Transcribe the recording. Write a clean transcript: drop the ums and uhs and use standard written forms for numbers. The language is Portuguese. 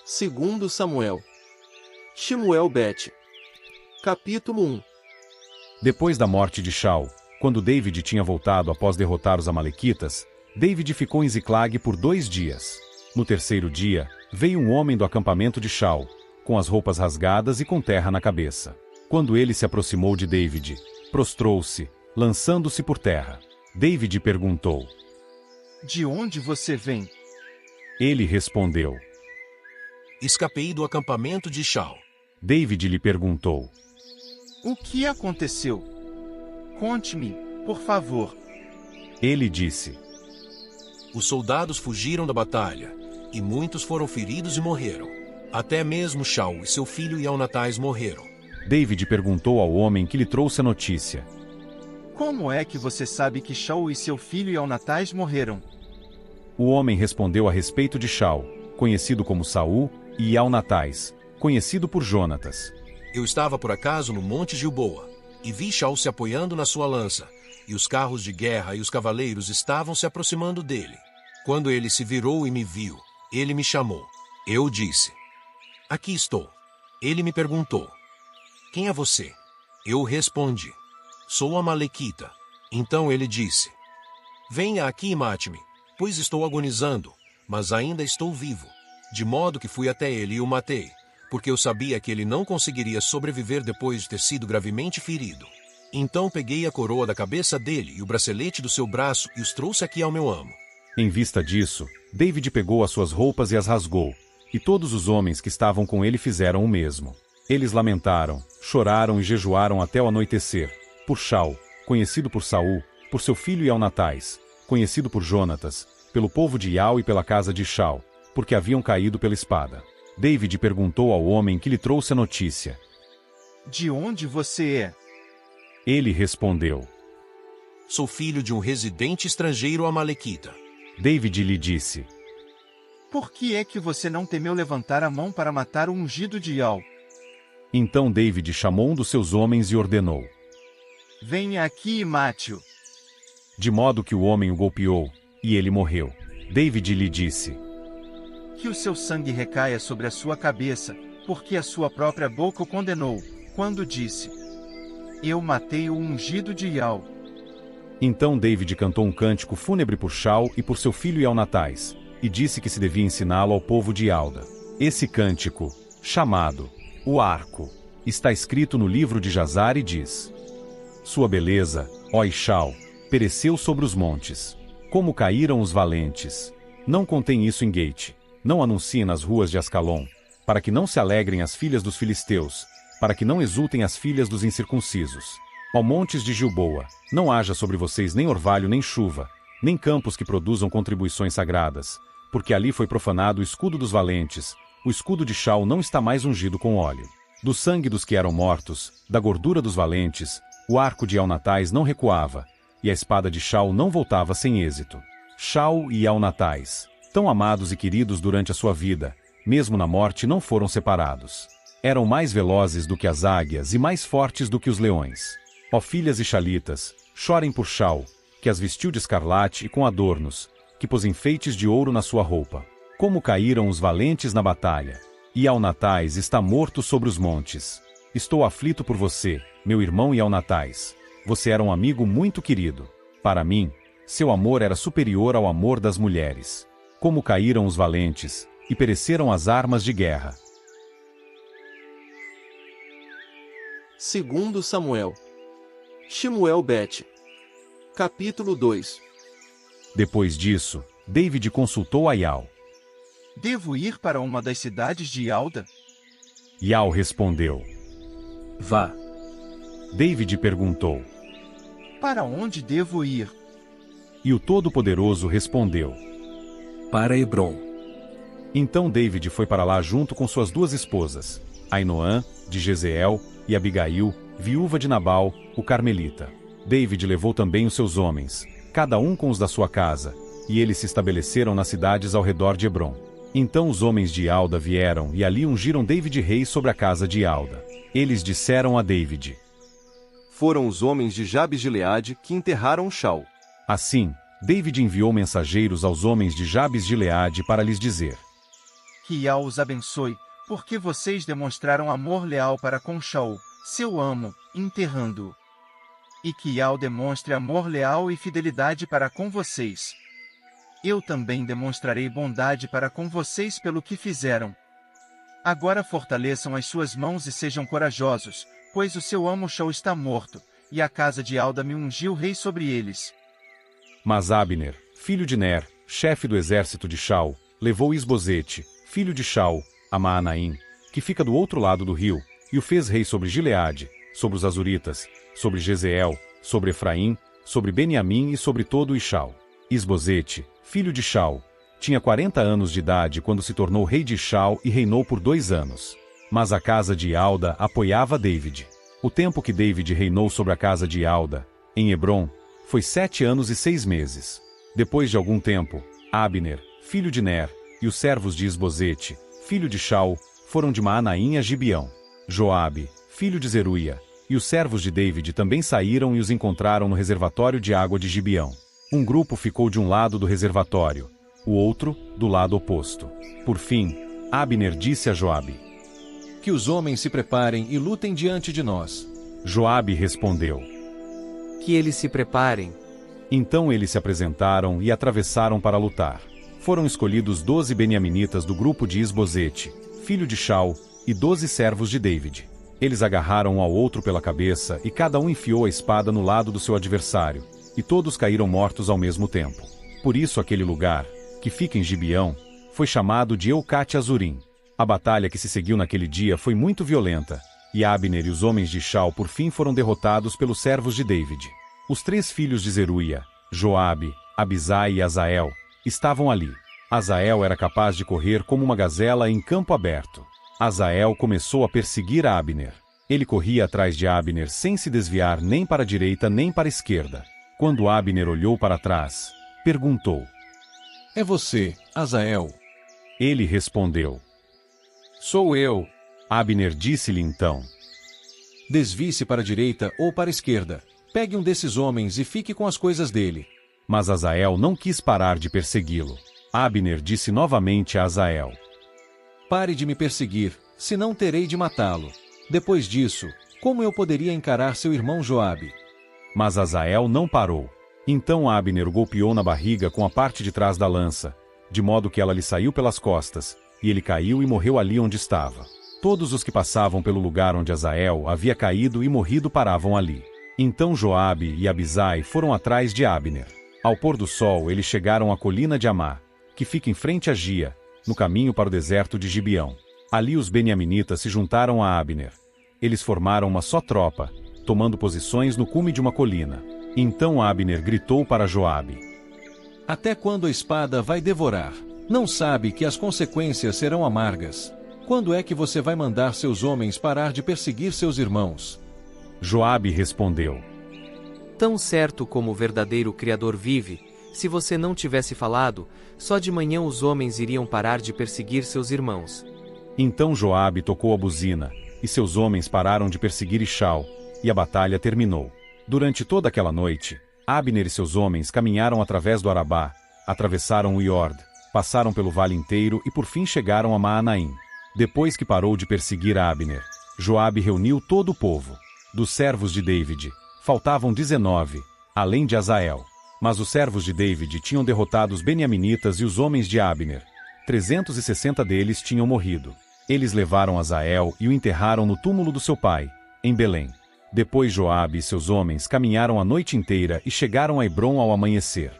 Segundo Samuel. Shemuel Bet. Capítulo 1. Depois da morte de Shaul, quando David tinha voltado após derrotar os amalequitas, David ficou em Ziclag por 2 dias. No terceiro dia, veio um homem do acampamento de Shaul, com as roupas rasgadas e com terra na cabeça. Quando ele se aproximou de David, prostrou-se, lançando-se por terra. David perguntou: De onde você vem? Ele respondeu: Escapei do acampamento de Shaul. David lhe perguntou: O que aconteceu? Conte-me, por favor. Ele disse: Os soldados fugiram da batalha, e muitos foram feridos e morreram. Até mesmo Shaul e seu filho Ionatais morreram. David perguntou ao homem que lhe trouxe a notícia: Como é que você sabe que Shaul e seu filho Ionatais morreram? O homem respondeu a respeito de Shaul, conhecido como Saul, e Ionatais, conhecido por Jonatas. Eu estava por acaso no Monte Gilboa, e vi Shaul se apoiando na sua lança, e os carros de guerra e os cavaleiros estavam se aproximando dele. Quando ele se virou e me viu, ele me chamou. Eu disse: Aqui estou. Ele me perguntou: Quem é você? Eu respondi: Sou Amalequita. Então ele disse: Venha aqui e mate-me, pois estou agonizando, mas ainda estou vivo. De modo que fui até ele e o matei, porque eu sabia que ele não conseguiria sobreviver depois de ter sido gravemente ferido. Então peguei a coroa da cabeça dele e o bracelete do seu braço e os trouxe aqui ao meu amo. Em vista disso, David pegou as suas roupas e as rasgou, e todos os homens que estavam com ele fizeram o mesmo. Eles lamentaram, choraram e jejuaram até o anoitecer, por Shaul, conhecido por Saul, por seu filho Ionatais, conhecido por Jonatas, pelo povo de Iau e pela casa de Shaul, porque haviam caído pela espada. David perguntou ao homem que lhe trouxe a notícia: De onde você é? Ele respondeu: Sou filho de um residente estrangeiro amalequita. David lhe disse: Por que é que você não temeu levantar a mão para matar o ungido de Iau? Então David chamou um dos seus homens e ordenou: Venha aqui e mate-o. De modo que o homem o golpeou, e ele morreu. David lhe disse: Que o seu sangue recaia sobre a sua cabeça, porque a sua própria boca o condenou, quando disse: Eu matei o ungido de Iau. Então David cantou um cântico fúnebre por Shaul e por seu filho Ionatais, e disse que se devia ensiná-lo ao povo de Alda. Esse cântico, chamado O Arco, está escrito no livro de Jazar e diz: Sua beleza, ó Shaul, pereceu sobre os montes. Como caíram os valentes. Não contém isso em Gate. Não anuncie nas ruas de Ascalon, para que não se alegrem as filhas dos filisteus, para que não exultem as filhas dos incircuncisos. Ó montes de Gilboa, não haja sobre vocês nem orvalho nem chuva, nem campos que produzam contribuições sagradas, porque ali foi profanado o escudo dos valentes, o escudo de Shaul não está mais ungido com óleo. Do sangue dos que eram mortos, da gordura dos valentes, o arco de Ionatais não recuava, e a espada de Shaul não voltava sem êxito. Shaul e Ionatais, tão amados e queridos durante a sua vida, mesmo na morte não foram separados. Eram mais velozes do que as águias e mais fortes do que os leões. Ó filhas ishalitas, chorem por Shaul, que as vestiu de escarlate e com adornos, que pôs enfeites de ouro na sua roupa. Como caíram os valentes na batalha! E Ionatais está morto sobre os montes. Estou aflito por você, meu irmão Ionatais. Você era um amigo muito querido. Para mim, seu amor era superior ao amor das mulheres. Como caíram os valentes, e pereceram as armas de guerra. Segundo Samuel. Shemuel Bet. Capítulo 2. Depois disso, David consultou a Iau. Devo ir para uma das cidades de Alda? Iau respondeu: Vá. David perguntou: Para onde devo ir? E o Todo-Poderoso respondeu: Para Hebrom. Então David foi para lá junto com suas 2 esposas, Ainoã, de Jezeel, e Abigail, viúva de Nabal, o carmelita. David levou também os seus homens, cada um com os da sua casa, e eles se estabeleceram nas cidades ao redor de Hebrom. Então os homens de Alda vieram e ali ungiram David rei sobre a casa de Alda. Eles disseram a David: Foram os homens de Jabes-Gileade que enterraram Shaul. Assim, David enviou mensageiros aos homens de Jabes-Gileade para lhes dizer: Que Yah os abençoe, porque vocês demonstraram amor leal para com Shaul, seu amo, enterrando-o. E que Yah demonstre amor leal e fidelidade para com vocês. Eu também demonstrarei bondade para com vocês pelo que fizeram. Agora fortaleçam as suas mãos e sejam corajosos, pois o seu amo Shaul está morto, e a casa de Alda me ungiu rei sobre eles. Mas Abner, filho de Ner, chefe do exército de Shaul, levou Isbosete, filho de Shaul, a Maanaim, que fica do outro lado do rio, e o fez rei sobre Gileade, sobre os Azuritas, sobre Jezeel, sobre Efraim, sobre Beniamim e sobre todo o Ishal. Isbosete, filho de Shaul, tinha 40 anos de idade quando se tornou rei de Ishal e reinou por 2 anos. Mas a casa de Alda apoiava David. O tempo que David reinou sobre a casa de Alda, em Hebrom, foi 7 anos e 6 meses. Depois de algum tempo, Abner, filho de Ner, e os servos de Isbosete, filho de Shaul, foram de Maanaim a Gibeão. Joabe, filho de Zeruia, e os servos de David também saíram e os encontraram no reservatório de água de Gibeão. Um grupo ficou de um lado do reservatório, o outro, do lado oposto. Por fim, Abner disse a Joabe: Que os homens se preparem e lutem diante de nós. Joabe respondeu: Que eles se preparem. Então eles se apresentaram e atravessaram para lutar. Foram escolhidos 12 beniaminitas do grupo de Isbosete, filho de Shaul, e 12 servos de David. Eles agarraram um ao outro pela cabeça e cada um enfiou a espada no lado do seu adversário, e todos caíram mortos ao mesmo tempo. Por isso aquele lugar, que fica em Gibeão, foi chamado de Eucate Azurim. A batalha que se seguiu naquele dia foi muito violenta, e Abner e os homens de Shaul por fim foram derrotados pelos servos de David. Os 3 filhos de Zeruia, Joabe, Abisai e Azael, estavam ali. Azael era capaz de correr como uma gazela em campo aberto. Azael começou a perseguir a Abner. Ele corria atrás de Abner sem se desviar nem para a direita nem para a esquerda. Quando Abner olhou para trás, perguntou: É você, Azael? Ele respondeu: Sou eu. Abner disse-lhe então: Desvie-se para a direita ou para a esquerda. Pegue um desses homens e fique com as coisas dele. Mas Azael não quis parar de persegui-lo. Abner disse novamente a Azael: Pare de me perseguir, senão terei de matá-lo. Depois disso, como eu poderia encarar seu irmão Joabe? Mas Azael não parou. Então Abner o golpeou na barriga com a parte de trás da lança, de modo que ela lhe saiu pelas costas, e ele caiu e morreu ali onde estava. Todos os que passavam pelo lugar onde Azael havia caído e morrido paravam ali. Então Joabe e Abisai foram atrás de Abner. Ao pôr do sol eles chegaram à colina de Amá, que fica em frente a Gia, no caminho para o deserto de Gibeão. Ali os beniaminitas se juntaram a Abner. Eles formaram uma só tropa, tomando posições no cume de uma colina. Então Abner gritou para Joabe: Até quando a espada vai devorar? Não sabe que as consequências serão amargas? Quando é que você vai mandar seus homens parar de perseguir seus irmãos? Joabe respondeu: Tão certo como o verdadeiro Criador vive, se você não tivesse falado, só de manhã os homens iriam parar de perseguir seus irmãos. Então Joabe tocou a buzina, e seus homens pararam de perseguir Ishal, e a batalha terminou. Durante toda aquela noite, Abner e seus homens caminharam através do Arabá, atravessaram o Iord, passaram pelo vale inteiro e por fim chegaram a Maanaim. Depois que parou de perseguir Abner, Joabe reuniu todo o povo. Dos servos de David, faltavam 19, além de Azael. Mas os servos de David tinham derrotado os beniaminitas e os homens de Abner. 360 deles tinham morrido. Eles levaram Azael e o enterraram no túmulo do seu pai, em Belém. Depois Joabe e seus homens caminharam a noite inteira e chegaram a Hebrom ao amanhecer.